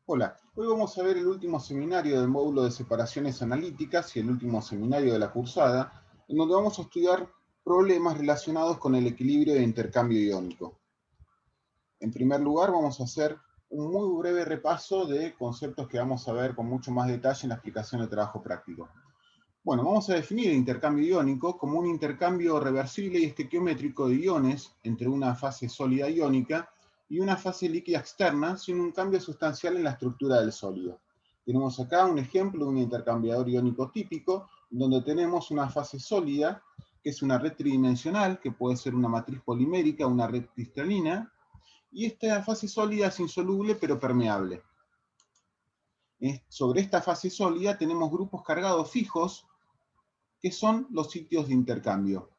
Hola, hoy vamos a ver el último seminario del módulo de separaciones analíticas y el último seminario de la cursada, en donde vamos a estudiar problemas relacionados con el equilibrio de intercambio iónico. En primer lugar, vamos a hacer un muy breve repaso de conceptos que vamos a ver con mucho más detalle en la explicación de trabajo práctico. Bueno, vamos a definir el intercambio iónico como un intercambio reversible y estequiométrico de iones entre una fase sólida iónica y una fase líquida externa sin un cambio sustancial en la estructura del sólido. Tenemos acá un ejemplo de un intercambiador iónico típico, donde tenemos una fase sólida, que es una red tridimensional, que puede ser una matriz polimérica, una red cristalina, y esta fase sólida es insoluble pero permeable. Sobre esta fase sólida tenemos grupos cargados fijos, que son los sitios de intercambio.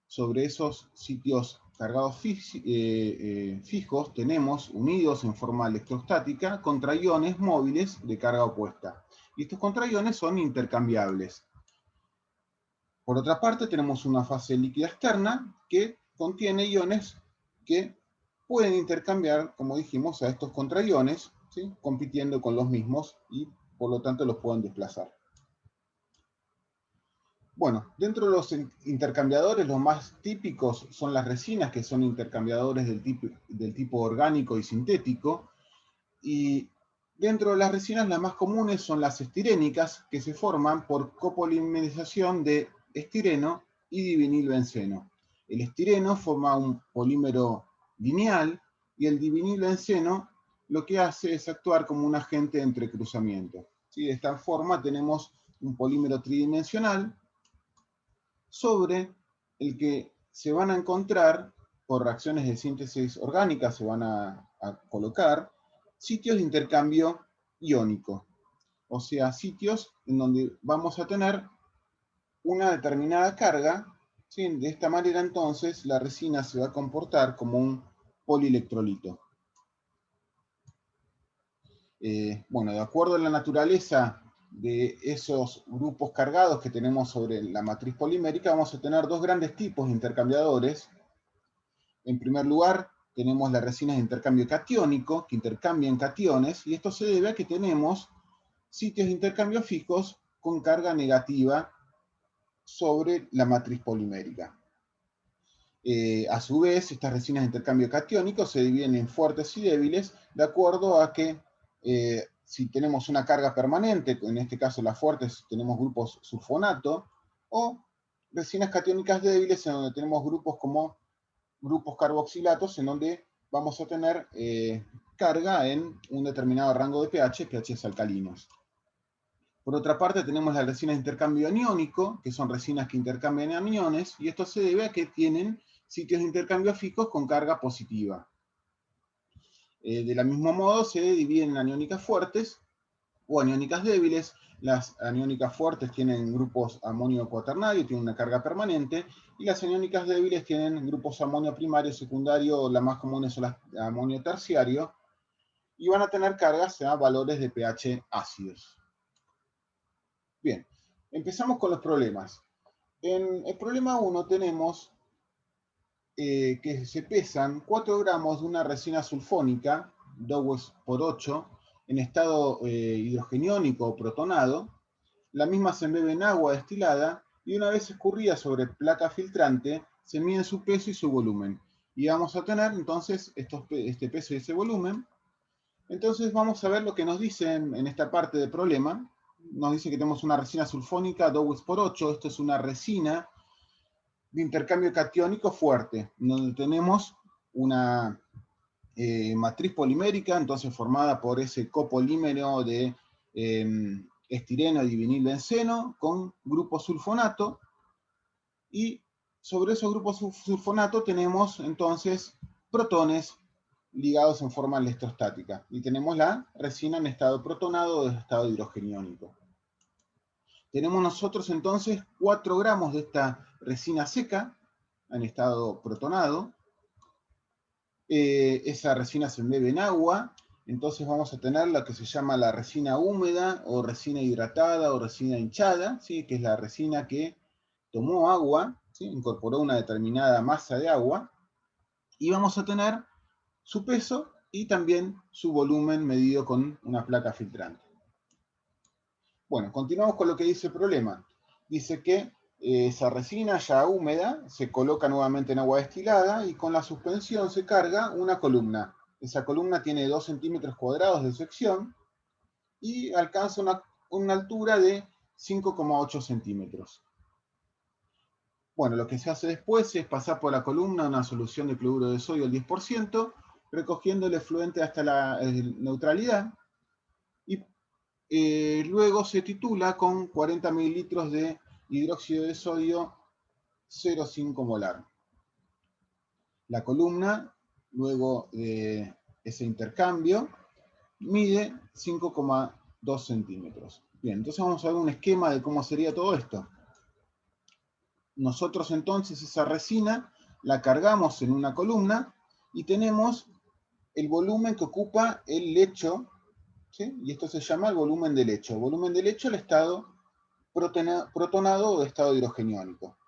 Sobre esos sitios cargados fijos tenemos unidos en forma electrostática contraiones móviles de carga opuesta. Y estos contraiones son intercambiables. Por otra parte, tenemos una fase líquida externa que contiene iones que pueden intercambiar, como dijimos, a estos contraiones, ¿sí?, compitiendo con los mismos y por lo tanto los pueden desplazar. Bueno, dentro de los intercambiadores, los más típicos son las resinas, que son intercambiadores del tipo orgánico y sintético. Y dentro de las resinas, las más comunes son las estirénicas, que se forman por copolimerización de estireno y divinilbenceno. El estireno forma un polímero lineal y el divinilbenceno lo que hace es actuar como un agente de entrecruzamiento. ¿Sí? De esta forma tenemos un polímero tridimensional sobre el que se van a encontrar, por reacciones de síntesis orgánica, se van a colocar sitios de intercambio iónico, o sea, sitios en donde vamos a tener una determinada carga, ¿sí? De esta manera entonces la resina se va a comportar como un polielectrolito. Bueno, de acuerdo a la naturaleza de esos grupos cargados que tenemos sobre la matriz polimérica, vamos a tener dos grandes tipos de intercambiadores. En primer lugar, tenemos las resinas de intercambio catiónico, que intercambian cationes, y esto se debe a que tenemos sitios de intercambio fijos con carga negativa sobre la matriz polimérica. A su vez, estas resinas de intercambio catiónico se dividen en fuertes y débiles, de acuerdo a que si tenemos una carga permanente, en este caso las fuertes tenemos grupos sulfonato, o resinas catiónicas débiles en donde tenemos grupos como grupos carboxilatos, en donde vamos a tener carga en un determinado rango de pHs alcalinos. Por otra parte, tenemos las resinas de intercambio aniónico, que son resinas que intercambian aniones, y esto se debe a que tienen sitios de intercambio fijos con carga positiva. De la mismo modo, se dividen en aniónicas fuertes o aniónicas débiles. Las aniónicas fuertes tienen grupos amonio cuaternario, tienen una carga permanente, y las aniónicas débiles tienen grupos amonio primario, secundario, las más comunes son las amonio terciario, y van a tener cargas a valores de pH ácidos. Bien, empezamos con los problemas. En el problema 1 tenemos que se pesan 4 gramos de una resina sulfónica, 2 por 8, en estado hidrogeniónico o protonado. La misma se embebe en agua destilada y una vez escurrida sobre placa filtrante, se mide su peso y su volumen. Y vamos a tener entonces este peso y ese volumen. Entonces vamos a ver lo que nos dicen en esta parte del problema. Nos dice que tenemos una resina sulfónica 2 por 8. Esto es una resina de intercambio catiónico fuerte, donde tenemos una matriz polimérica, entonces formada por ese copolímero de estireno y divinilbenceno con grupo sulfonato, y sobre esos grupos sulfonato tenemos entonces protones ligados en forma electrostática, y tenemos la resina en estado protonado o en estado hidrogeniónico. Tenemos nosotros entonces 4 gramos de esta resina seca en estado protonado. Esa resina se embebe en agua, entonces vamos a tener lo que se llama la resina húmeda o resina hidratada o resina hinchada, ¿sí?, que es la resina que tomó agua, ¿sí?, incorporó una determinada masa de agua, y vamos a tener su peso y también su volumen medido con una placa filtrante. Bueno, continuamos con lo que dice el problema. Dice que esa resina ya húmeda se coloca nuevamente en agua destilada y con la suspensión se carga una columna. Esa columna tiene 2 centímetros cuadrados de sección y alcanza una altura de 5,8 centímetros. Bueno, lo que se hace después es pasar por la columna una solución de cloruro de sodio al 10%, recogiendo el efluente hasta la neutralidad, y luego se titula con 40 mililitros de hidróxido de sodio 0,5 molar. La columna, luego de ese intercambio, mide 5,2 centímetros. Bien, entonces vamos a ver un esquema de cómo sería todo esto. Nosotros entonces esa resina la cargamos en una columna y tenemos el volumen que ocupa el lecho, ¿sí? Y esto se llama el volumen de lecho. El volumen de lecho, el estado protonado o estado hidrogeniónico.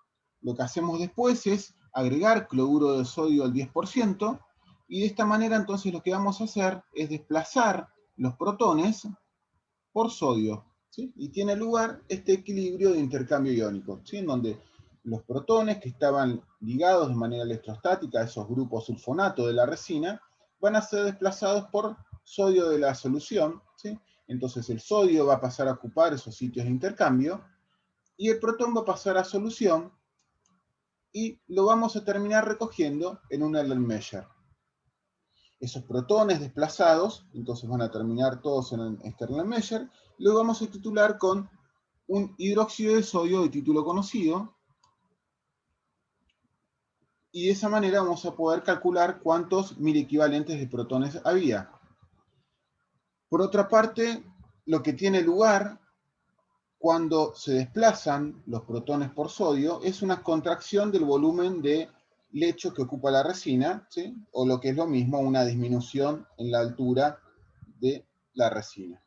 Lo que hacemos después es agregar cloruro de sodio al 10%, y de esta manera entonces lo que vamos a hacer es desplazar los protones por sodio, ¿sí? Y tiene lugar este equilibrio de intercambio iónico, ¿sí? En donde los protones que estaban ligados de manera electrostática a esos grupos sulfonato de la resina van a ser desplazados por sodio de la solución, ¿sí? Entonces el sodio va a pasar a ocupar esos sitios de intercambio y el protón va a pasar a solución y lo vamos a terminar recogiendo en un Erlenmeyer. Esos protones desplazados, entonces van a terminar todos en este Erlenmeyer, lo vamos a titular con un hidróxido de sodio de título conocido, y de esa manera vamos a poder calcular cuántos mil equivalentes de protones había. Por otra parte, lo que tiene lugar cuando se desplazan los protones por sodio es una contracción del volumen de lecho que ocupa la resina, ¿sí? O lo que es lo mismo, una disminución en la altura de la resina.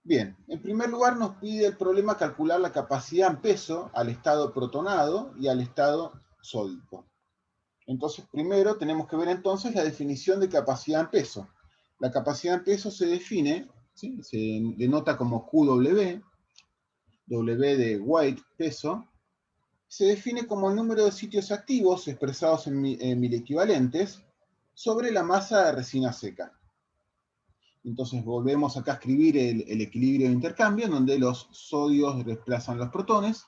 Bien, en primer lugar nos pide el problema calcular la capacidad en peso al estado protonado y al estado sódico. Entonces, primero tenemos que ver entonces la definición de capacidad en peso. La capacidad en peso se define, ¿sí? Se denota como QW, W de weight, peso, se define como el número de sitios activos expresados en mil equivalentes sobre la masa de resina seca. Entonces volvemos acá a escribir el equilibrio de intercambio, en donde los sodios desplazan los protones.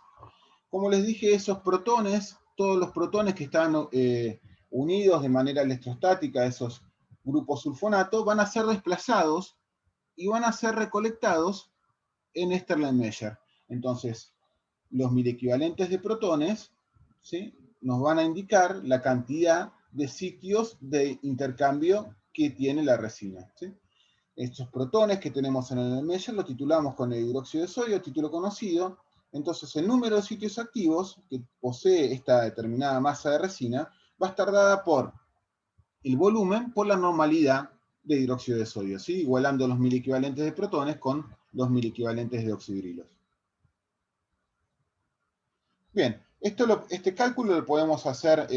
Como les dije, esos protones, todos los protones que están unidos de manera electrostática a esos grupos sulfonato, van a ser desplazados y van a ser recolectados en este Erlenmeyer. Entonces, los mil equivalentes de protones, ¿sí? Nos van a indicar la cantidad de sitios de intercambio que tiene la resina, ¿sí? Estos protones que tenemos en el Erlenmeyer lo titulamos con el hidróxido de sodio, título conocido. Entonces el número de sitios activos que posee esta determinada masa de resina va a estar dada por el volumen por la normalidad de hidróxido de sodio, ¿sí? Igualando los mil equivalentes de protones con los mil equivalentes de oxidrilos. Bien, este cálculo lo podemos hacer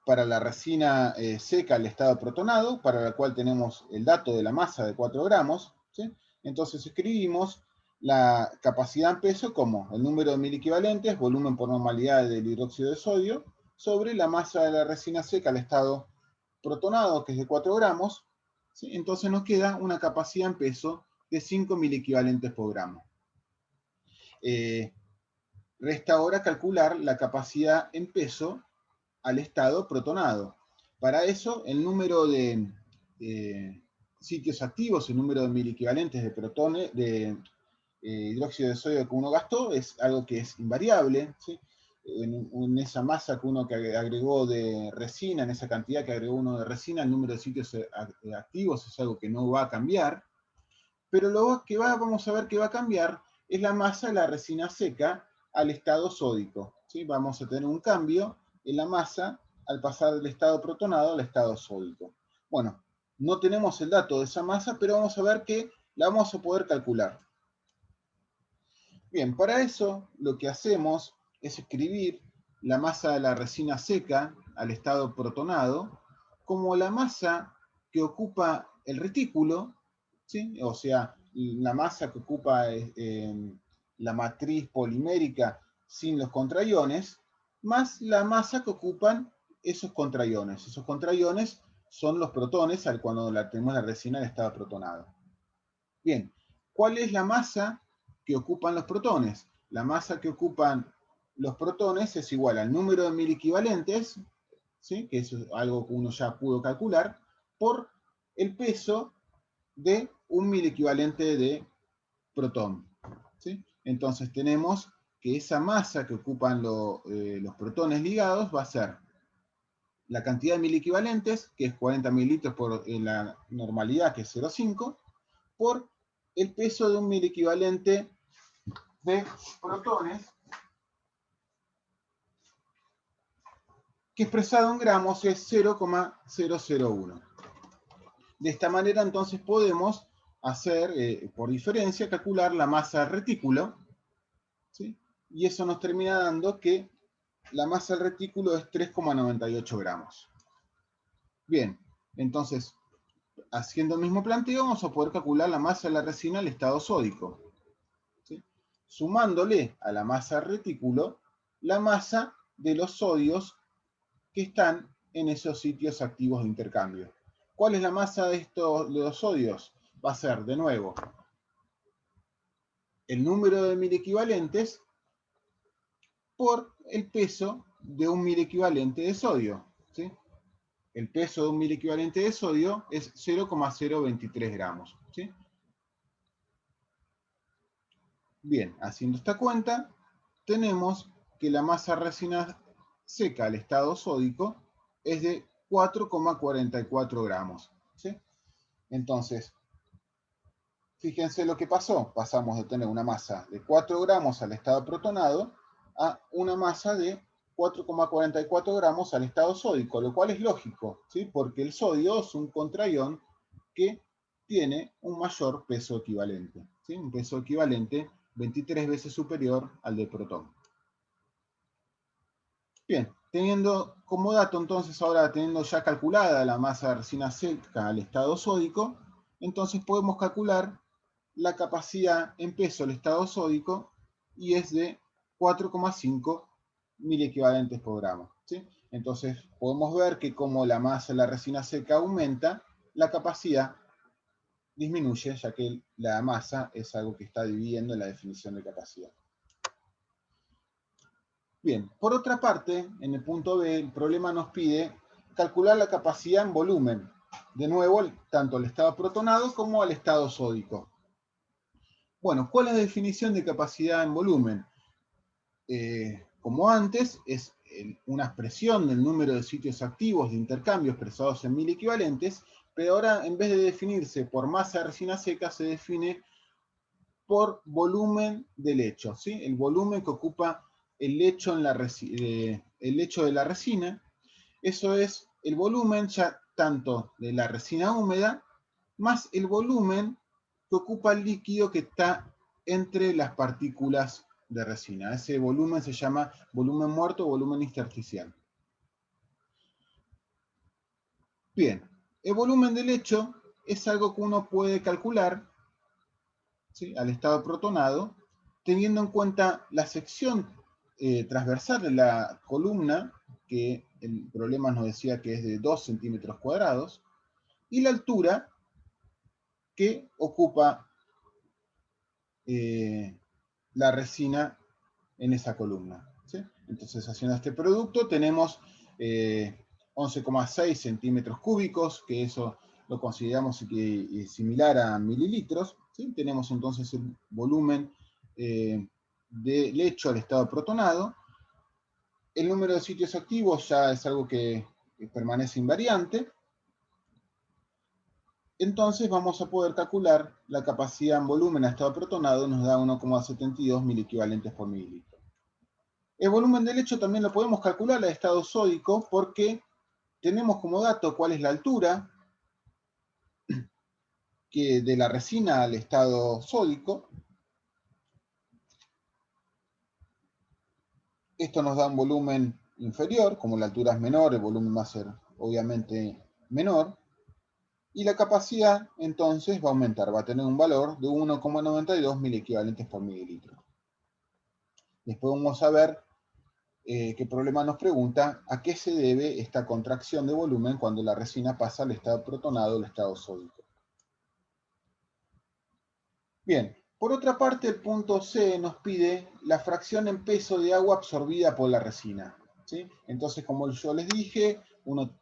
para la resina seca al estado protonado, para la cual tenemos el dato de la masa de 4 gramos, ¿sí? Entonces escribimos la capacidad en peso como el número de mil equivalentes, volumen por normalidad del hidróxido de sodio, sobre la masa de la resina seca al estado protonado, que es de 4 gramos, ¿sí? Entonces nos queda una capacidad en peso de 5 mil equivalentes por gramo. Resta ahora calcular la capacidad en peso al estado protonado. Para eso, el número de sitios activos, el número de mil equivalentes de protones, de hidróxido de sodio que uno gastó, es algo que es invariable, ¿sí? En esa masa que uno agregó de resina, en esa cantidad que agregó uno de resina, el número de sitios activos es algo que no va a cambiar, pero lo que vamos a ver que va a cambiar es la masa de la resina seca al estado sódico, ¿sí? Vamos a tener un cambio en la masa al pasar del estado protonado al estado sódico. Bueno, no tenemos el dato de esa masa, pero vamos a ver que la vamos a poder calcular. Bien, para eso lo que hacemos es escribir la masa de la resina seca al estado protonado como la masa que ocupa el retículo, ¿sí? O sea, la masa que ocupa la matriz polimérica sin los contraiones, más la masa que ocupan esos contraiones. Esos contraiones son los protones cuando tenemos la resina en estado protonado. Bien, ¿cuál es la masa que ocupan los protones? La masa que ocupan los protones es igual al número de mil equivalentes, ¿sí? Que eso es algo que uno ya pudo calcular, por el peso de un mil equivalente de protón, ¿sí? Entonces tenemos que esa masa que ocupan los protones ligados va a ser la cantidad de mil equivalentes, que es 40 mililitros por la normalidad, que es 0,5, por el peso de un mil equivalente de protones, que expresado en gramos es 0,001. De esta manera entonces podemos hacer, por diferencia, calcular la masa del retículo, ¿sí? Y eso nos termina dando que la masa del retículo es 3,98 gramos. Bien, entonces, haciendo el mismo planteo, vamos a poder calcular la masa de la resina al estado sódico, ¿sí? Sumándole a la masa del retículo la masa de los sodios que están en esos sitios activos de intercambio. ¿Cuál es la masa de los sodios? Va a ser, de nuevo, el número de mil equivalentes por el peso de un mil equivalente de sodio, ¿sí? El peso de un mil equivalente de sodio es 0,023 gramos, ¿sí? Bien, haciendo esta cuenta, tenemos que la masa resina seca al estado sódico es de 4,44 gramos, ¿sí? Entonces, fíjense lo que pasó. Pasamos de tener una masa de 4 gramos al estado protonado a una masa de 4,44 gramos al estado sódico, lo cual es lógico, ¿sí? Porque el sodio es un contraión que tiene un mayor peso equivalente, ¿sí? Un peso equivalente 23 veces superior al del protón. Bien, teniendo como dato entonces ahora teniendo ya calculada la masa de resina seca al estado sódico, entonces podemos calcular la capacidad en peso del estado sódico y es de 4,5 mil equivalentes por gramo, ¿sí? Entonces podemos ver que como la masa de la resina seca aumenta, la capacidad disminuye, ya que la masa es algo que está dividiendo en la definición de capacidad. Bien, por otra parte, en el punto B, el problema nos pide calcular la capacidad en volumen. De nuevo, tanto al estado protonado como al estado sódico. Bueno, ¿cuál es la definición de capacidad en volumen? Como antes, es una expresión del número de sitios activos de intercambio expresados en mil equivalentes, pero ahora en vez de definirse por masa de resina seca, se define por volumen del lecho, ¿sí? El volumen que ocupa el lecho, el lecho de la resina. Eso es el volumen ya tanto de la resina húmeda más el volumen que ocupa el líquido que está entre las partículas de resina. Ese volumen se llama volumen muerto o volumen intersticial. Bien, el volumen del lecho es algo que uno puede calcular, ¿sí?, al estado protonado, teniendo en cuenta la sección transversal de la columna, que el problema nos decía que es de 2 centímetros cuadrados, y la altura que ocupa la resina en esa columna, ¿sí? Entonces, haciendo este producto, tenemos 11,6 centímetros cúbicos, que eso lo consideramos similar a mililitros, ¿sí? Tenemos entonces el volumen de lecho al estado protonado. El número de sitios activos ya es algo que permanece invariante. Entonces vamos a poder calcular la capacidad en volumen a estado protonado, nos da 1,72 mil equivalentes por mililitro. El volumen del lecho también lo podemos calcular a estado sódico porque tenemos como dato cuál es la altura de la resina al estado sódico. Esto nos da un volumen inferior, como la altura es menor, el volumen va a ser obviamente menor, y la capacidad entonces va a aumentar, va a tener un valor de 1,92 milequivalentes por mililitro. Después vamos a ver qué problema nos pregunta a qué se debe esta contracción de volumen cuando la resina pasa al estado protonado o al estado sódico. Bien, por otra parte el punto C nos pide la fracción en peso de agua absorbida por la resina, ¿sí? Entonces, como yo les dije,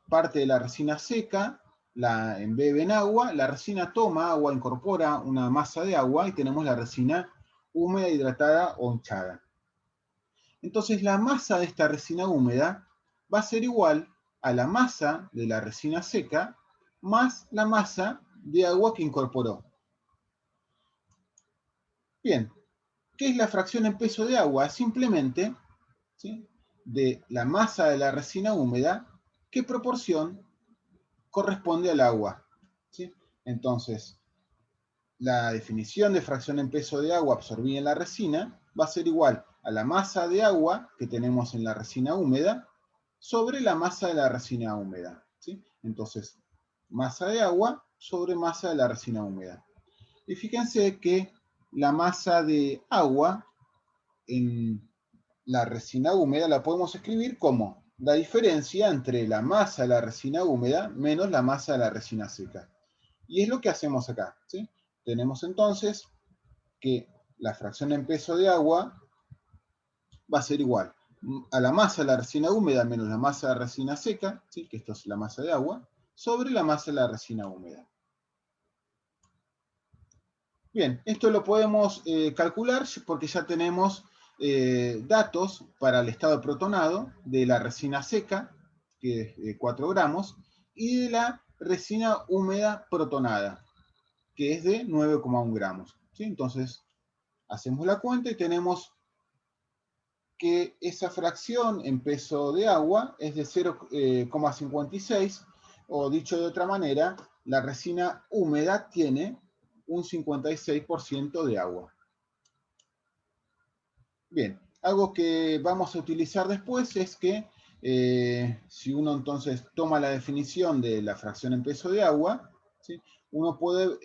parte de la resina seca, la embebe en agua, la resina toma agua, incorpora una masa de agua y tenemos la resina húmeda, hidratada o hinchada. Entonces la masa de esta resina húmeda va a ser igual a la masa de la resina seca más la masa de agua que incorporó. Bien, ¿qué es la fracción en peso de agua? Simplemente, ¿sí?, de la masa de la resina húmeda, ¿qué proporción corresponde al agua? ¿Sí? Entonces, la definición de fracción en peso de agua absorbida en la resina va a ser igual a la masa de agua que tenemos en la resina húmeda sobre la masa de la resina húmeda, ¿sí? Entonces, masa de agua sobre masa de la resina húmeda. Y fíjense que la masa de agua en la resina húmeda la podemos escribir como la diferencia entre la masa de la resina húmeda menos la masa de la resina seca. Y es lo que hacemos acá, ¿sí? Tenemos entonces que la fracción en peso de agua va a ser igual a la masa de la resina húmeda menos la masa de la resina seca, ¿sí?, que esto es la masa de agua, sobre la masa de la resina húmeda. Bien, esto lo podemos calcular porque ya tenemos datos para el estado protonado de la resina seca, que es 4 gramos, y de la resina húmeda protonada, que es de 9,1 gramos. ¿Sí? Entonces, hacemos la cuenta y tenemos que esa fracción en peso de agua es de 0,56, o dicho de otra manera, la resina húmeda tiene un 56% de agua. Bien, algo que vamos a utilizar después es que si uno entonces toma la definición de la fracción en peso de agua, ¿sí?, uno puede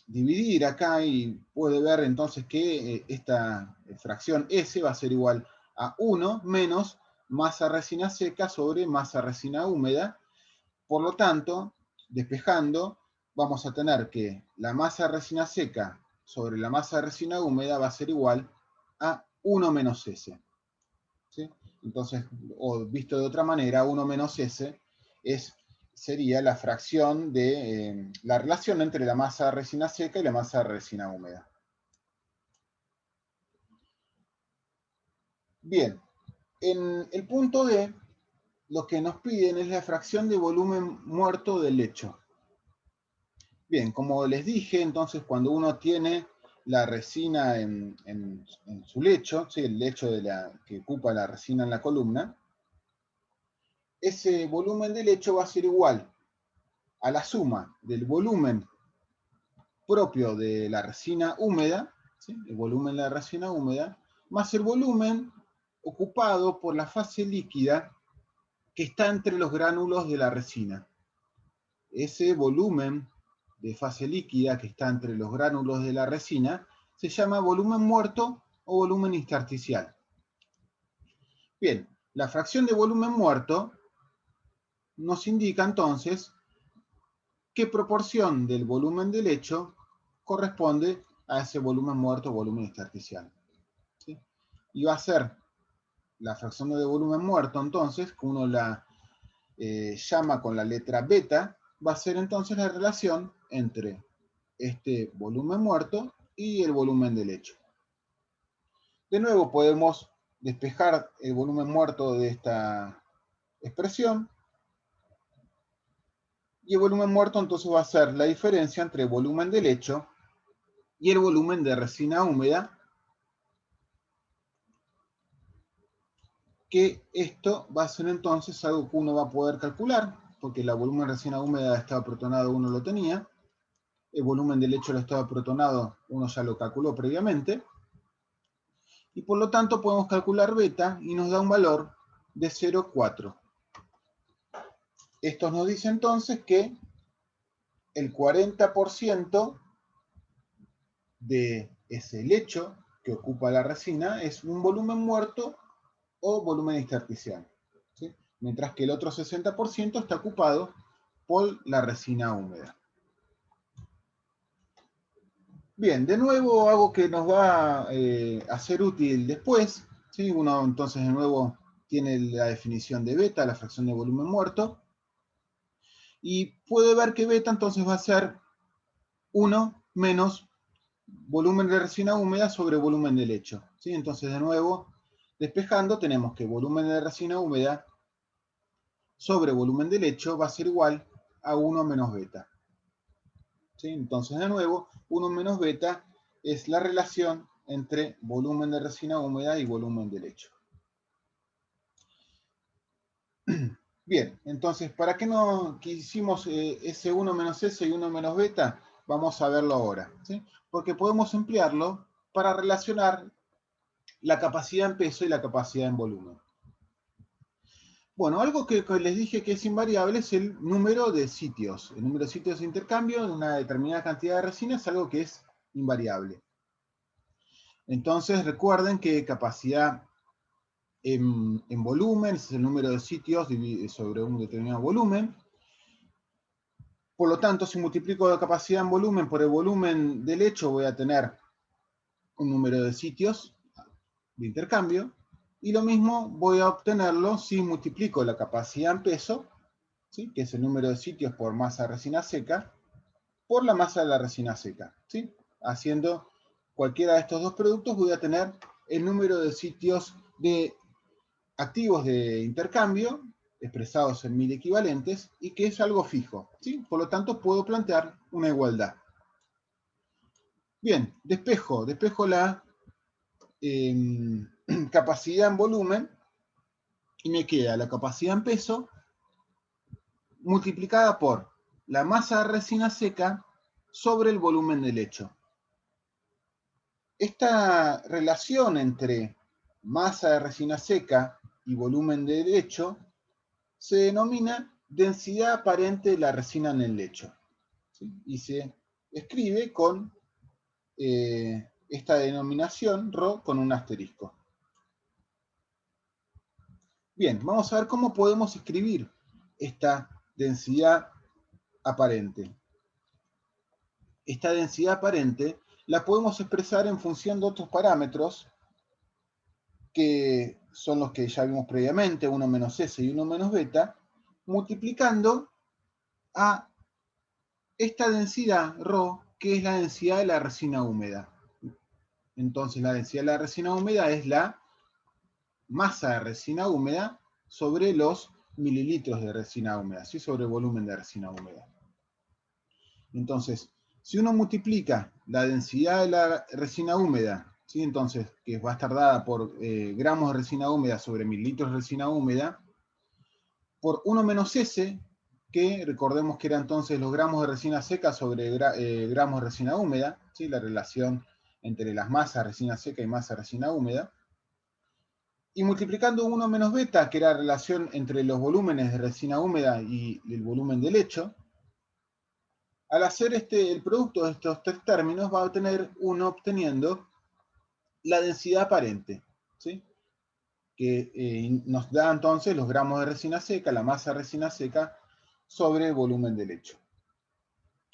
dividir acá y puede ver entonces que esta fracción S va a ser igual a 1 menos masa resina seca sobre masa resina húmeda. Por lo tanto, despejando, vamos a tener que la masa resina seca sobre la masa resina húmeda va a ser igual a 1 menos S. ¿Sí? Entonces, o visto de otra manera, 1 menos S sería la fracción de la relación entre la masa de resina seca y la masa de resina húmeda. Bien, en el punto D, lo que nos piden es la fracción de volumen muerto del lecho. Bien, como les dije, entonces cuando uno tiene la resina en su lecho, ¿sí?, el lecho que ocupa la resina en la columna, ese volumen de lecho va a ser igual a la suma del volumen propio de la resina húmeda, ¿sí?, el volumen de la resina húmeda, más el volumen ocupado por la fase líquida que está entre los gránulos de la resina. Ese volumen de fase líquida que está entre los gránulos de la resina se llama volumen muerto o volumen intersticial. Bien, la fracción de volumen muerto nos indica entonces qué proporción del volumen del lecho corresponde a ese volumen muerto o volumen intersticial. ¿Sí? Y va a ser la fracción de volumen muerto, entonces, que uno la llama con la letra beta, va a ser entonces la relación entre este volumen muerto y el volumen del lecho. De nuevo podemos despejar el volumen muerto de esta expresión, y el volumen muerto entonces va a ser la diferencia entre el volumen de lecho y el volumen de resina húmeda, que esto va a ser entonces algo que uno va a poder calcular, porque el volumen de resina húmeda de estado protonado uno lo tenía, el volumen de lecho del estado protonado uno ya lo calculó previamente, Y por lo tanto podemos calcular beta y nos da un valor de 0,4. Esto nos dice entonces que el 40% de ese lecho que ocupa la resina es un volumen muerto o volumen intersticial, ¿sí? Mientras que el otro 60% está ocupado por la resina húmeda. Bien, de nuevo algo que nos va a ser útil después, ¿sí? Uno entonces de nuevo tiene la definición de beta, la fracción de volumen muerto, y puede ver que beta entonces va a ser 1 menos volumen de resina húmeda sobre volumen de lecho, ¿sí? Entonces de nuevo, despejando, tenemos que volumen de resina húmeda sobre volumen de lecho va a ser igual a 1 menos beta. ¿Sí? Entonces, de nuevo, 1 menos beta es la relación entre volumen de resina húmeda y volumen de lecho. Bien, entonces, ¿para qué no hicimos ese 1 menos S y 1 menos beta? Vamos a verlo ahora, ¿sí? Porque podemos emplearlo para relacionar la capacidad en peso y la capacidad en volumen. Bueno, algo que les dije que es invariable es el número de sitios. El número de sitios de intercambio en una determinada cantidad de resina es algo que es invariable. Entonces recuerden que capacidad en volumen es el número de sitios sobre un determinado volumen. Por lo tanto, si multiplico la capacidad en volumen por el volumen del lecho, voy a tener un número de sitios de intercambio. Y lo mismo voy a obtenerlo si multiplico la capacidad en peso, ¿sí? Que es el número de sitios por masa de resina seca, por la masa de la resina seca, ¿sí? Haciendo cualquiera de estos dos productos voy a tener el número de sitios de activos de intercambio expresados en 1000 equivalentes y que es algo fijo, ¿sí? Por lo tanto puedo plantear una igualdad. Bien, despejo la capacidad en volumen y me queda la capacidad en peso multiplicada por la masa de resina seca sobre el volumen de lecho. Esta relación entre masa de resina seca y volumen de lecho se denomina densidad aparente de la resina en el lecho, ¿sí? Y se escribe con esta denominación ρ con un asterisco. Bien, vamos a ver cómo podemos escribir esta densidad aparente. Esta densidad aparente la podemos expresar en función de otros parámetros que son los que ya vimos previamente, 1 menos S y 1 menos beta, multiplicando a esta densidad ρ, que es la densidad de la resina húmeda. Entonces la densidad de la resina húmeda es la masa de resina húmeda sobre los mililitros de resina húmeda, ¿sí? Sobre el volumen de resina húmeda. Entonces, si uno multiplica la densidad de la resina húmeda, ¿sí? Entonces, que va a estar dada por gramos de resina húmeda sobre mililitros de resina húmeda, por 1 menos S, que recordemos que era entonces los gramos de resina seca sobre gramos de resina húmeda, ¿sí? La relación entre las masas de resina seca y masa de resina húmeda, y multiplicando 1 menos beta, que era la relación entre los volúmenes de resina húmeda y el volumen de lecho, al hacer el producto de estos tres términos va a obtener uno obteniendo la densidad aparente, ¿sí? Que nos da entonces los gramos de resina seca, la masa de resina seca sobre el volumen de lecho.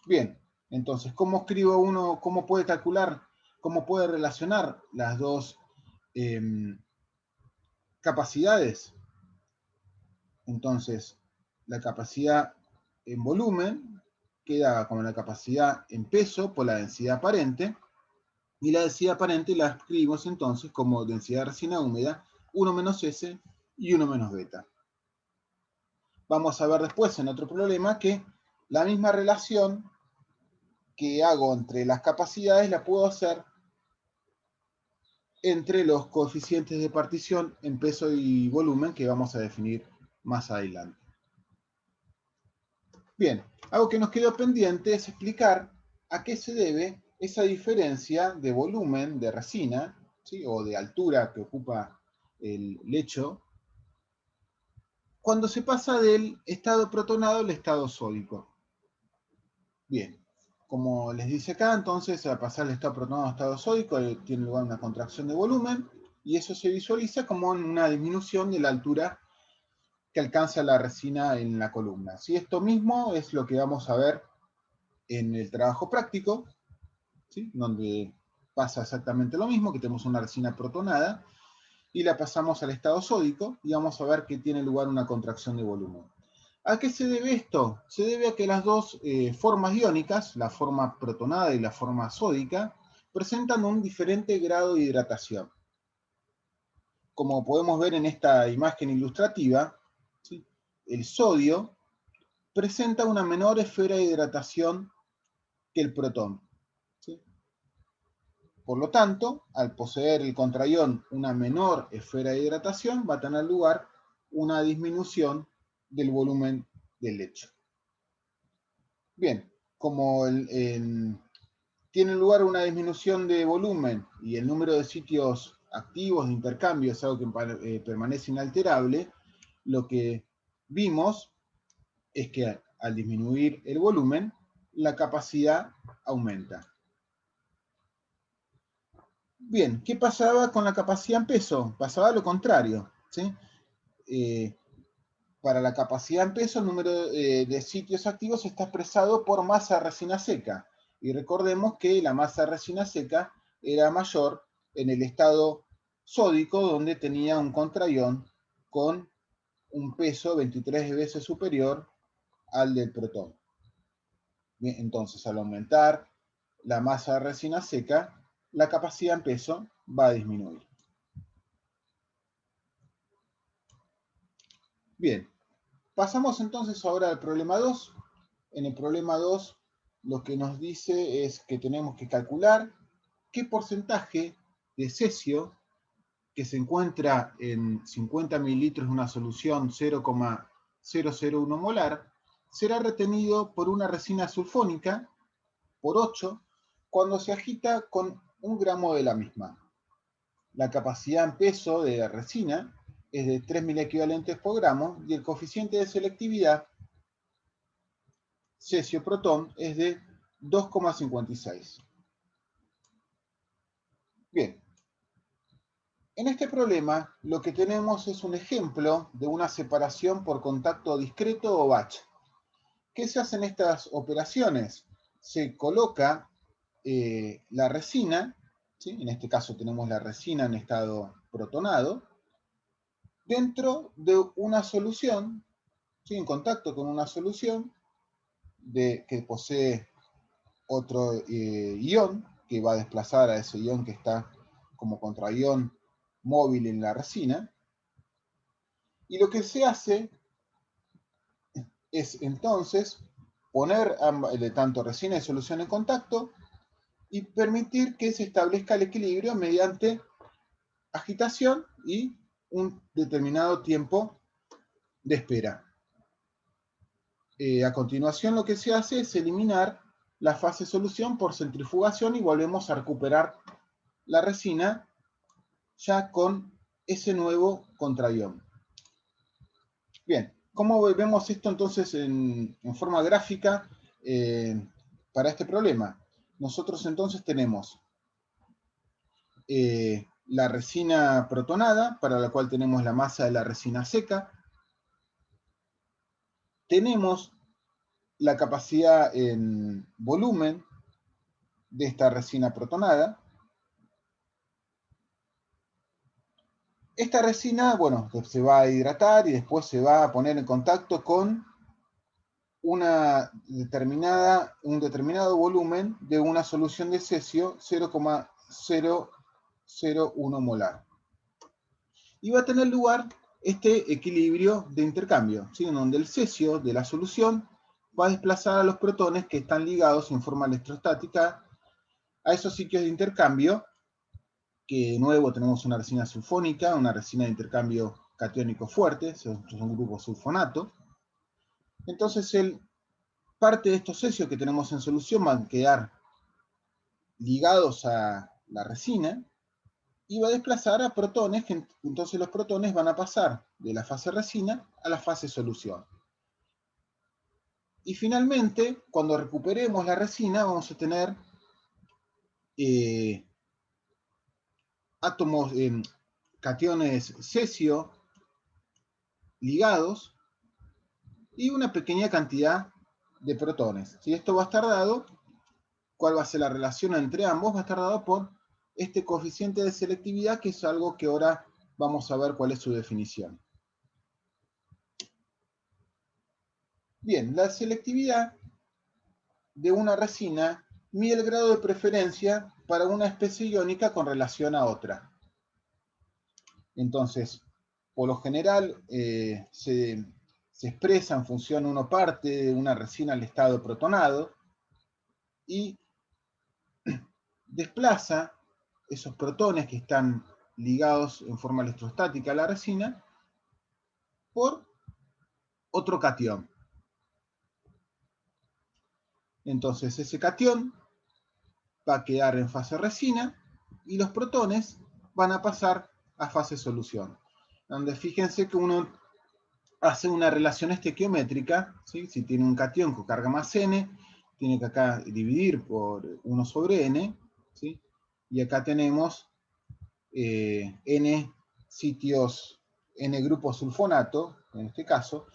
Bien, entonces, ¿cómo escribo uno, cómo puede calcular, cómo puede relacionar las dos capacidades? Entonces, la capacidad en volumen queda como la capacidad en peso por la densidad aparente, y la densidad aparente la escribimos entonces como densidad de resina húmeda, 1 menos S y 1 menos beta. Vamos a ver después en otro problema que la misma relación que hago entre las capacidades la puedo hacer entre los coeficientes de partición en peso y volumen que vamos a definir más adelante. Bien, algo que nos quedó pendiente es explicar a qué se debe esa diferencia de volumen de resina ¿sí? O de altura que ocupa el lecho, cuando se pasa del estado protonado al estado sódico. Bien, como les dice acá, entonces al pasar del estado protonado al estado sódico tiene lugar una contracción de volumen y eso se visualiza como una disminución de la altura que alcanza la resina en la columna. ¿Sí? Esto mismo es lo que vamos a ver en el trabajo práctico, ¿sí? Donde pasa exactamente lo mismo, que tenemos una resina protonada y la pasamos al estado sódico y vamos a ver que tiene lugar una contracción de volumen. ¿A qué se debe esto? Se debe a que las dos formas iónicas, la forma protonada y la forma sódica, presentan un diferente grado de hidratación. Como podemos ver en esta imagen ilustrativa, ¿sí? El sodio presenta una menor esfera de hidratación que el protón. ¿Sí? Por lo tanto, al poseer el contraión una menor esfera de hidratación, va a tener lugar una disminución del volumen del lecho. Bien, como tiene lugar una disminución de volumen y el número de sitios activos de intercambio es algo que permanece inalterable, lo que vimos es que al disminuir el volumen, la capacidad aumenta. Bien, ¿qué pasaba con la capacidad en peso? Pasaba lo contrario, ¿sí? Para la capacidad en peso, el número de sitios activos está expresado por masa de resina seca. Y recordemos que la masa de resina seca era mayor en el estado sódico, donde tenía un contraión con un peso 23 veces superior al del protón. Bien, entonces, al aumentar la masa de resina seca, la capacidad en peso va a disminuir. Bien, pasamos entonces ahora al problema 2. En el problema 2 lo que nos dice es que tenemos que calcular qué porcentaje de cesio que se encuentra en 50 mililitros de una solución 0,001 molar será retenido por una resina sulfónica por 8 cuando se agita con 1 gramo de la misma. La capacidad en peso de la resina es de 3 equivalentes por gramo y el coeficiente de selectividad cesio-protón es de 2,56. Bien, en este problema lo que tenemos es un ejemplo de una separación por contacto discreto o batch. ¿Qué se hacen estas operaciones? Se coloca la resina, ¿sí? En este caso tenemos la resina en estado protonado, dentro de una solución, ¿sí? En contacto con una solución que posee otro ion que va a desplazar a ese ion que está como contraión móvil en la resina. Y lo que se hace es entonces poner tanto resina y solución en contacto y permitir que se establezca el equilibrio mediante agitación y un determinado tiempo de espera. A continuación lo que se hace es eliminar la fase solución por centrifugación y volvemos a recuperar la resina ya con ese nuevo contraión. Bien, ¿cómo vemos esto entonces en forma gráfica para este problema? Nosotros entonces tenemos la resina protonada, para la cual tenemos la masa de la resina seca. Tenemos la capacidad en volumen de esta resina protonada. Esta resina, bueno, se va a hidratar y después se va a poner en contacto con un determinado volumen de una solución de cesio 0,001 molar. Y va a tener lugar este equilibrio de intercambio, ¿sí? En donde el cesio de la solución va a desplazar a los protones que están ligados en forma electrostática a esos sitios de intercambio, que de nuevo tenemos una resina sulfónica, una resina de intercambio catiónico fuerte, son grupos sulfonato. Entonces parte de estos cesios que tenemos en solución van a quedar ligados a la resina y va a desplazar a protones, que entonces los protones van a pasar de la fase resina a la fase solución. Y finalmente, cuando recuperemos la resina, vamos a tener átomos, cationes cesio ligados y una pequeña cantidad de protones. Si esto va a estar dado, ¿cuál va a ser la relación entre ambos? Va a estar dado por este coeficiente de selectividad, que es algo que ahora vamos a ver cuál es su definición. Bien, la selectividad de una resina mide el grado de preferencia para una especie iónica con relación a otra. Entonces, por lo general, se expresa en función 1 parte de una resina al estado protonado y desplaza esos protones que están ligados en forma electrostática a la resina por otro catión. Entonces ese catión va a quedar en fase resina y los protones van a pasar a fase solución. Donde fíjense que uno hace una relación estequiométrica, ¿sí? Si tiene un catión con carga más n, tiene que acá dividir por 1 sobre n, ¿sí? Y acá tenemos n sitios, n grupos sulfonato, en este caso,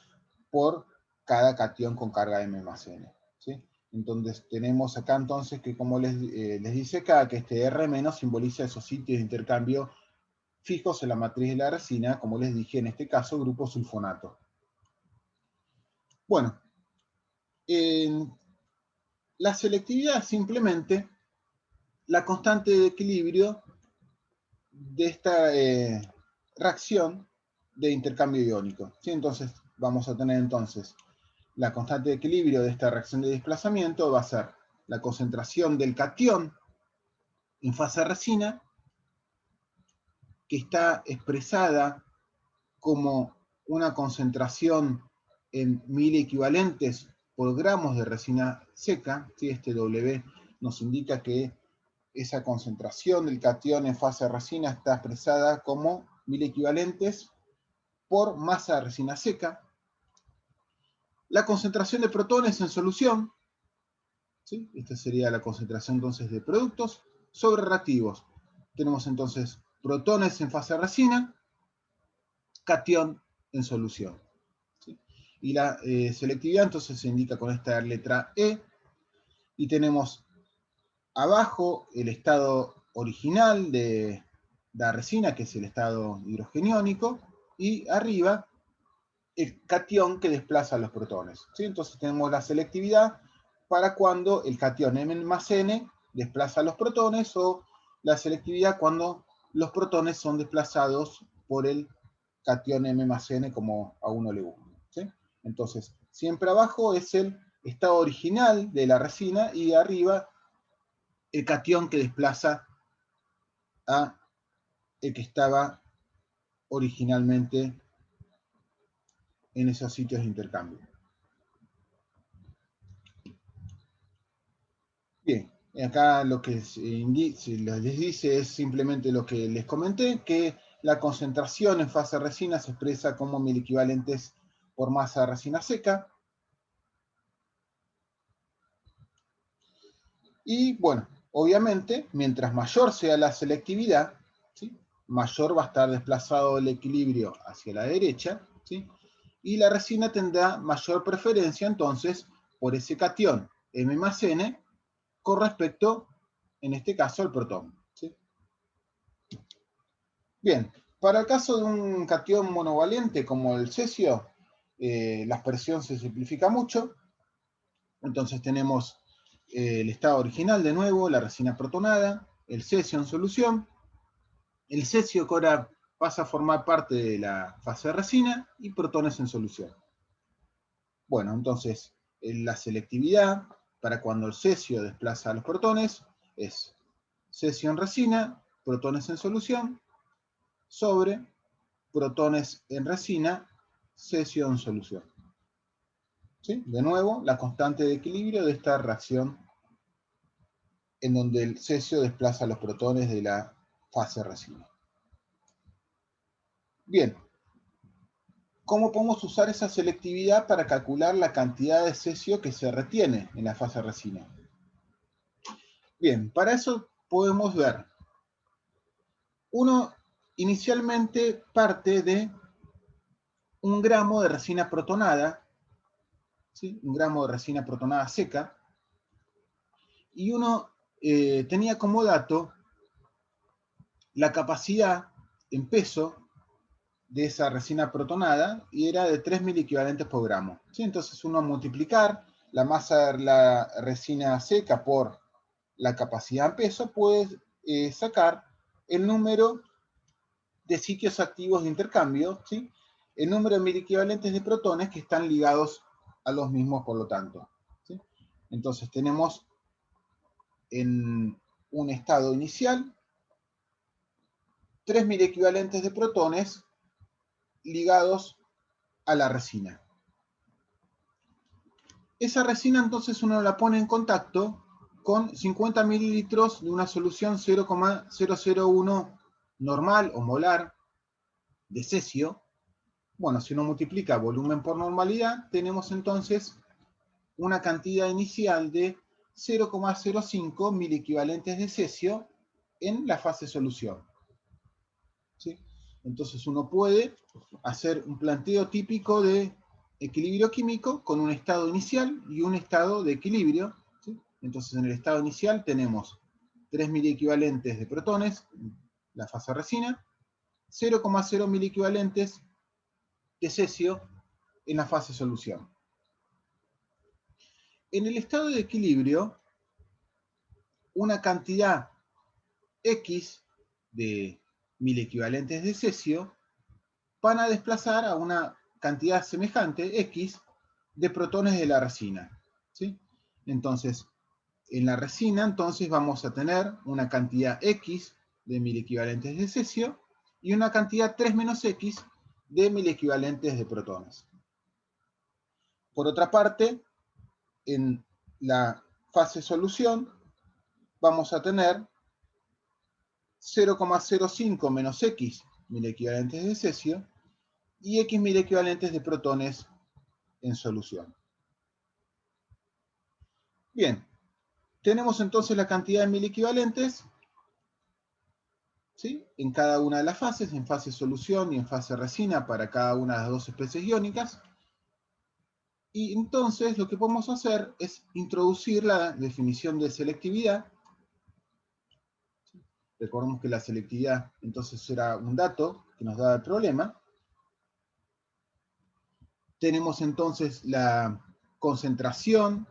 por cada catión con carga m más n, ¿sí? Entonces tenemos acá entonces que, como les dice acá, que este R- simboliza esos sitios de intercambio fijos en la matriz de la resina, como les dije, en este caso, grupo sulfonato. Bueno, la selectividad es simplemente la constante de equilibrio de esta reacción de intercambio iónico, ¿sí? Entonces vamos a tener entonces la constante de equilibrio de esta reacción de desplazamiento va a ser la concentración del catión en fase resina, que está expresada como una concentración en 1000 equivalentes por gramos de resina seca, ¿sí? Este W nos indica que esa concentración del catión en fase resina está expresada como 1000 equivalentes por masa de resina seca. La concentración de protones en solución, ¿sí? Esta sería la concentración entonces de productos sobre reactivos. Tenemos entonces protones en fase resina, catión en solución, ¿sí? Y la selectividad entonces se indica con esta letra E, y tenemos abajo el estado original de la resina, que es el estado hidrogeniónico, y arriba el catión que desplaza los protones, ¿sí? Entonces tenemos la selectividad para cuando el catión M más N desplaza los protones, o la selectividad cuando los protones son desplazados por el catión M más N, como a uno le gusta, ¿sí? Entonces, siempre abajo es el estado original de la resina y arriba el catión que desplaza a el que estaba originalmente en esos sitios de intercambio. Bien, acá lo que les dice es simplemente lo que les comenté, que la concentración en fase resina se expresa como 1000 equivalentes por masa de resina seca. Y bueno, obviamente, mientras mayor sea la selectividad, ¿sí?, mayor va a estar desplazado el equilibrio hacia la derecha, ¿sí?, y la resina tendrá mayor preferencia entonces por ese catión M más N con respecto, en este caso, al protón, ¿sí? Bien, para el caso de un catión monovalente como el cesio, la expresión se simplifica mucho. Entonces tenemos el estado original de nuevo, la resina protonada, el cesio en solución. El cesio que ahora pasa a formar parte de la fase de resina y protones en solución. Bueno, entonces la selectividad para cuando el cesio desplaza a los protones es cesio en resina, protones en solución, sobre protones en resina, cesio en solución, ¿sí? De nuevo, la constante de equilibrio de esta reacción en donde el cesio desplaza los protones de la fase resina. Bien, ¿cómo podemos usar esa selectividad para calcular la cantidad de cesio que se retiene en la fase resina? Bien, para eso podemos ver. Uno inicialmente parte de 1 gramo de resina protonada, ¿sí? 1 gramo de resina protonada seca, y uno tenía como dato la capacidad en peso de esa resina protonada y era de 3.000 equivalentes por gramo. ¿Sí? Entonces uno multiplicar la masa de la resina seca por la capacidad en peso puede sacar el número de sitios activos de intercambio, ¿sí? El número de 1.000 equivalentes de protones que están ligados a los mismos, por lo tanto. ¿Sí? Entonces tenemos en un estado inicial 3.000 equivalentes de protones ligados a la resina. Esa resina entonces uno la pone en contacto con 50 mililitros de una solución 0,001 normal o molar de cesio. Bueno, si uno multiplica volumen por normalidad, tenemos entonces una cantidad inicial de 0,05 mil equivalentes de cesio en la fase solución. ¿Sí? Entonces uno puede hacer un planteo típico de equilibrio químico con un estado inicial y un estado de equilibrio. ¿Sí? Entonces en el estado inicial tenemos 3.000 equivalentes de protones, la fase resina, 0,0 mil equivalentes de cesio en la fase solución. En el estado de equilibrio, una cantidad X de 1.000 equivalentes de cesio van a desplazar a una cantidad semejante, X, de protones de la resina. ¿Sí? Entonces, en la resina, entonces vamos a tener una cantidad X de 1.000 equivalentes de cesio y una cantidad 3 menos X de 1.000 equivalentes de protones. Por otra parte, en la fase solución, vamos a tener 0,05 menos X mil equivalentes de cesio y X mil equivalentes de protones en solución. Bien, tenemos entonces la cantidad de 1.000 equivalentes, ¿sí? En cada una de las fases, en fase solución y en fase resina para cada una de las dos especies iónicas. Y entonces lo que podemos hacer es introducir la definición de selectividad. Recordemos que la selectividad entonces era un dato que nos daba el problema. Tenemos entonces la concentración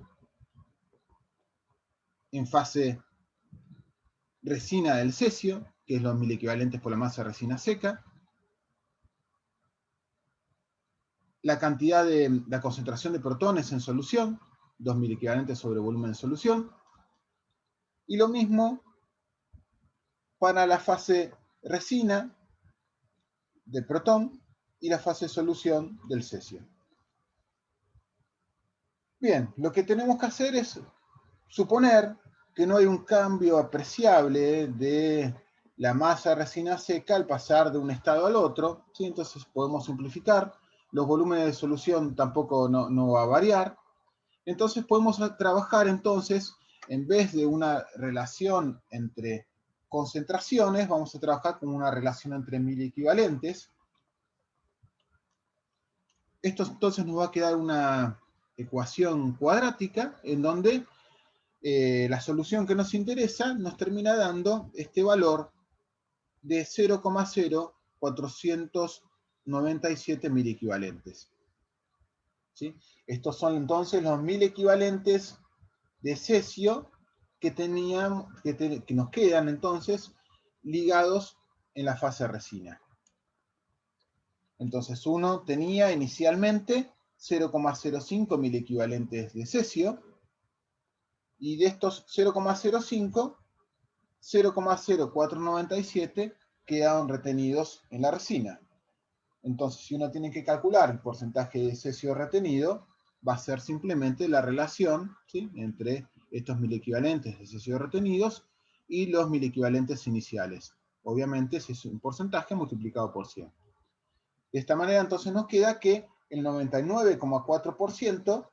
en fase resina del cesio, que es los 1.000 equivalentes por la masa de resina seca. La cantidad de la concentración de protones en solución, 2.000 equivalentes sobre volumen de solución. Y lo mismo para la fase resina del protón y la fase solución del cesio. Bien, lo que tenemos que hacer es suponer que no hay un cambio apreciable de la masa de resina seca al pasar de un estado al otro, ¿sí? Entonces podemos simplificar, los volúmenes de solución tampoco no va a variar, entonces podemos trabajar entonces, en vez de una relación entre concentraciones, vamos a trabajar con una relación entre 1.000 equivalentes. Esto entonces nos va a quedar una ecuación cuadrática en donde la solución que nos interesa nos termina dando este valor de 0,0497 mil equivalentes. ¿Sí? Estos son entonces los 1.000 equivalentes de cesio que nos quedan entonces ligados en la fase resina. Entonces uno tenía inicialmente 0,05 mil equivalentes de cesio, y de estos 0,05, 0,0497 quedaron retenidos en la resina. Entonces, si uno tiene que calcular el porcentaje de cesio retenido, va a ser simplemente la relación, ¿sí?, entre estos 1.000 equivalentes de cesio retenidos y los 1.000 equivalentes iniciales. Obviamente, ese es un porcentaje multiplicado por 100. De esta manera entonces nos queda que el 99,4%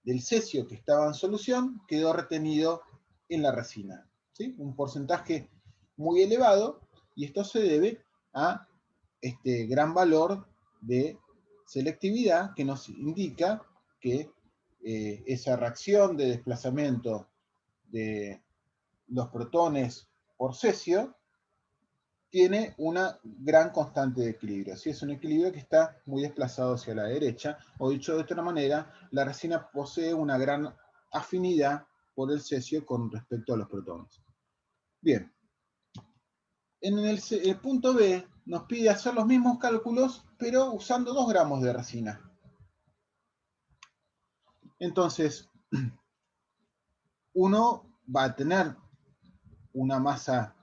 del cesio que estaba en solución quedó retenido en la resina, ¿sí? Un porcentaje muy elevado, y esto se debe a este gran valor de selectividad que nos indica que esa reacción de desplazamiento de los protones por cesio tiene una gran constante de equilibrio. ¿Sí? Es un equilibrio que está muy desplazado hacia la derecha, o dicho de otra manera, la resina posee una gran afinidad por el cesio con respecto a los protones. Bien, en el punto B nos pide hacer los mismos cálculos, pero usando 2 gramos de resina. Entonces, uno va a tener una masa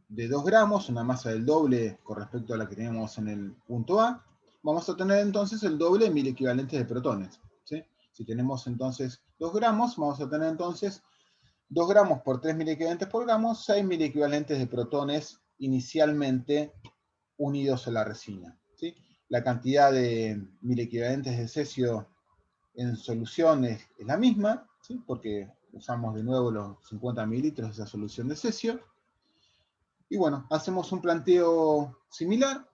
de 2 gramos, una masa del doble con respecto a la que teníamos en el punto A. Vamos a tener entonces el doble en 1000 equivalentes de protones, ¿sí? Si tenemos entonces 2 gramos, vamos a tener entonces 2 gramos por 3000 equivalentes por gramo, 6000 equivalentes de protones inicialmente unidos a la resina, ¿sí? La cantidad de 1000 equivalentes de cesio en solución es la misma, ¿sí? Porque usamos de nuevo los 50 mililitros de esa solución de cesio. Y bueno, hacemos un planteo similar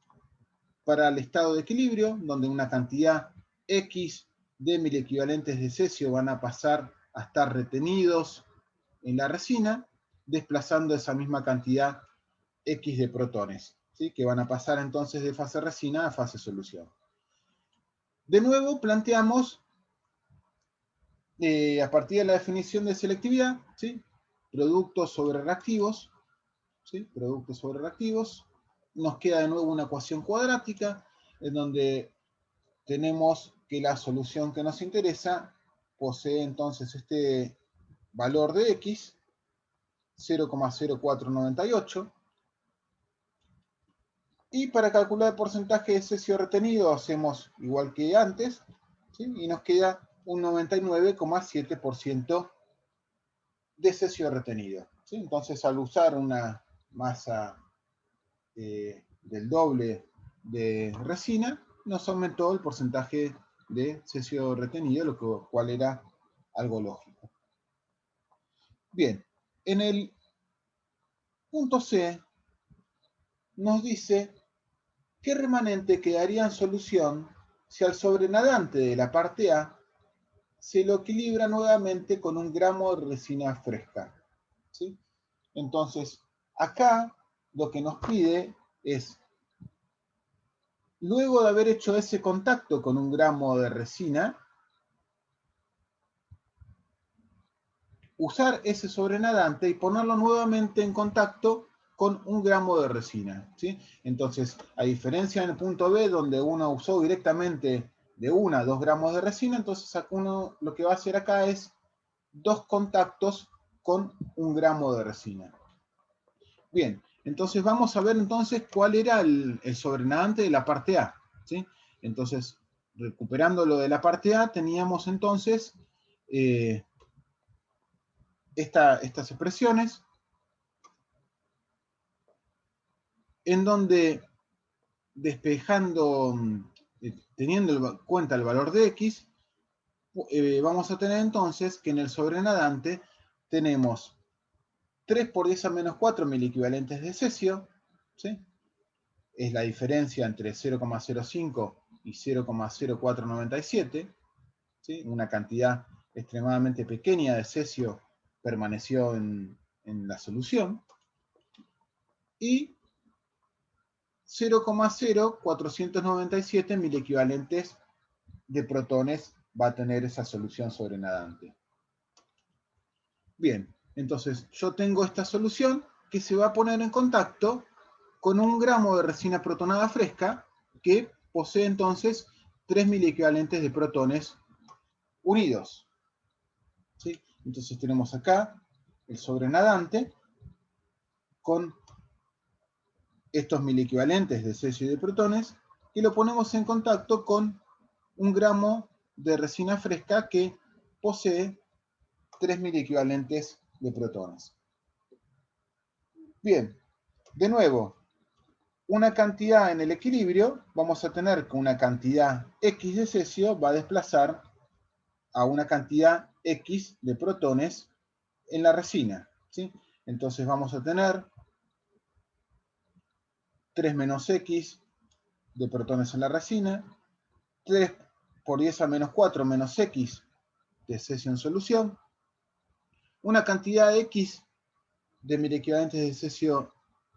para el estado de equilibrio, donde una cantidad X de 1000 equivalentes de cesio van a pasar a estar retenidos en la resina, desplazando esa misma cantidad X de protones, ¿sí? Que van a pasar entonces de fase resina a fase solución. De nuevo planteamos, a partir de la definición de selectividad, ¿sí? Productos sobre reactivos, ¿sí? Productos sobre reactivos. Nos queda de nuevo una ecuación cuadrática, en donde tenemos que la solución que nos interesa posee entonces este valor de X, 0,0498. Y para calcular el porcentaje de cesio retenido hacemos igual que antes, ¿sí? Y nos queda un 99,7% de cesio retenido, ¿sí? Entonces, al usar una masa del doble de resina, nos aumentó el porcentaje de cesio retenido, lo cual era algo lógico. Bien, en el punto C nos dice qué remanente quedaría en solución si al sobrenadante de la parte A se lo equilibra nuevamente con 1 gramo de resina fresca, ¿sí? Entonces, acá lo que nos pide es, luego de haber hecho ese contacto con 1 gramo de resina, usar ese sobrenadante y ponerlo nuevamente en contacto con 1 gramo de resina, ¿sí? Entonces, a diferencia en el punto B, donde uno usó directamente de 1 a 2 gramos de resina, entonces uno lo que va a hacer acá es 2 contactos con 1 gramo de resina. Bien, entonces vamos a ver entonces cuál era el sobrenadante de la parte A, ¿sí? Entonces, recuperando lo de la parte A, teníamos entonces estas expresiones en donde despejando, teniendo en cuenta el valor de X, vamos a tener entonces que en el sobrenadante tenemos 3 por 10 a menos 4 mil equivalentes de cesio, ¿sí? Es la diferencia entre 0,05 y 0,0497, ¿sí? Una cantidad extremadamente pequeña de cesio permaneció en la solución, y 0,0497 mil equivalentes de protones va a tener esa solución sobrenadante. Bien, entonces yo tengo esta solución que se va a poner en contacto con 1 gramo de resina protonada fresca que posee entonces 3000 equivalentes de protones unidos, ¿sí? Entonces tenemos acá el sobrenadante con estos 1000 equivalentes de cesio y de protones, y lo ponemos en contacto con 1 gramo de resina fresca que posee 3000 equivalentes de protones. Bien, de nuevo, una cantidad en el equilibrio, vamos a tener que una cantidad X de cesio va a desplazar a una cantidad X de protones en la resina, ¿sí? Entonces vamos a tener 3 menos X de protones en la resina, 3 por 10 a menos 4 menos X de cesio en solución, una cantidad X de miliequivalentes de cesio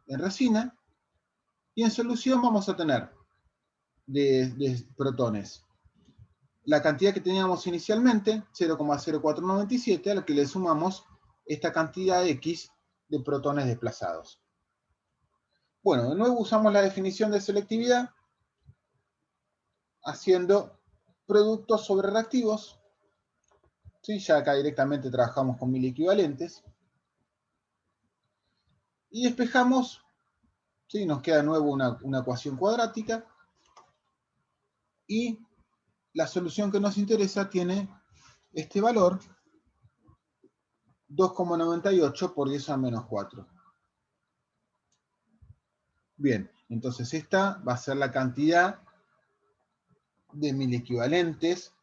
en resina, y en solución vamos a tener de protones la cantidad que teníamos inicialmente, 0,0497, a la que le sumamos esta cantidad X de protones desplazados. Bueno, de nuevo usamos la definición de selectividad haciendo productos sobre reactivos. ¿Sí? Ya acá directamente trabajamos con 1000 equivalentes. Y despejamos, ¿sí? Nos queda de nuevo una ecuación cuadrática. Y la solución que nos interesa tiene este valor, 2,98 por 10 a menos 4. Bien, entonces esta va a ser la cantidad de 1000 equivalentes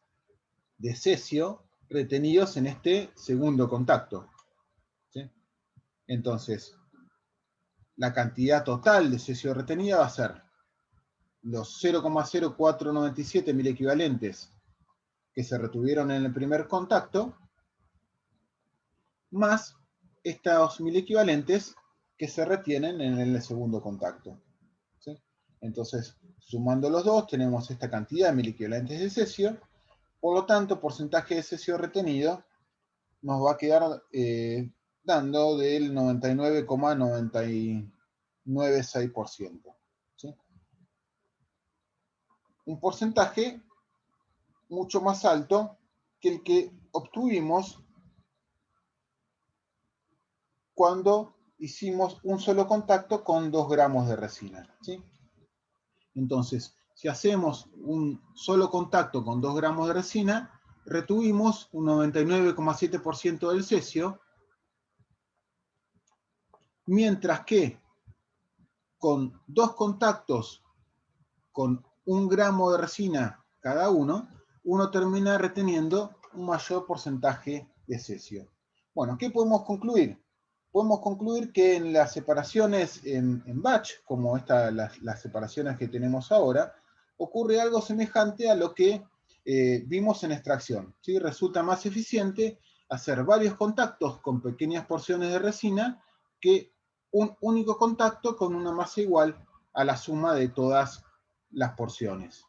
de cesio retenidos en este segundo contacto. ¿Sí? Entonces, la cantidad total de cesio retenida va a ser los 0,0497 mil equivalentes que se retuvieron en el primer contacto, más estos 1000 equivalentes que se retienen en el segundo contacto. ¿Sí? Entonces, sumando los dos, tenemos esta cantidad de 1000 equivalentes de cesio. Por lo tanto, porcentaje de cesio retenido nos va a quedar dando del 99,996%. ¿Sí? Un porcentaje mucho más alto que el que obtuvimos cuando hicimos un solo contacto con 2 gramos de resina. ¿Sí? Entonces, si hacemos un solo contacto con 2 gramos de resina, retuvimos un 99,7% del cesio, mientras que con 2 contactos con 1 gramo de resina cada uno termina reteniendo un mayor porcentaje de cesio. Bueno, ¿qué podemos concluir? Podemos concluir que en las separaciones en batch, como las separaciones que tenemos ahora, ocurre algo semejante a lo que vimos en extracción. ¿Sí? Resulta más eficiente hacer varios contactos con pequeñas porciones de resina que un único contacto con una masa igual a la suma de todas las porciones.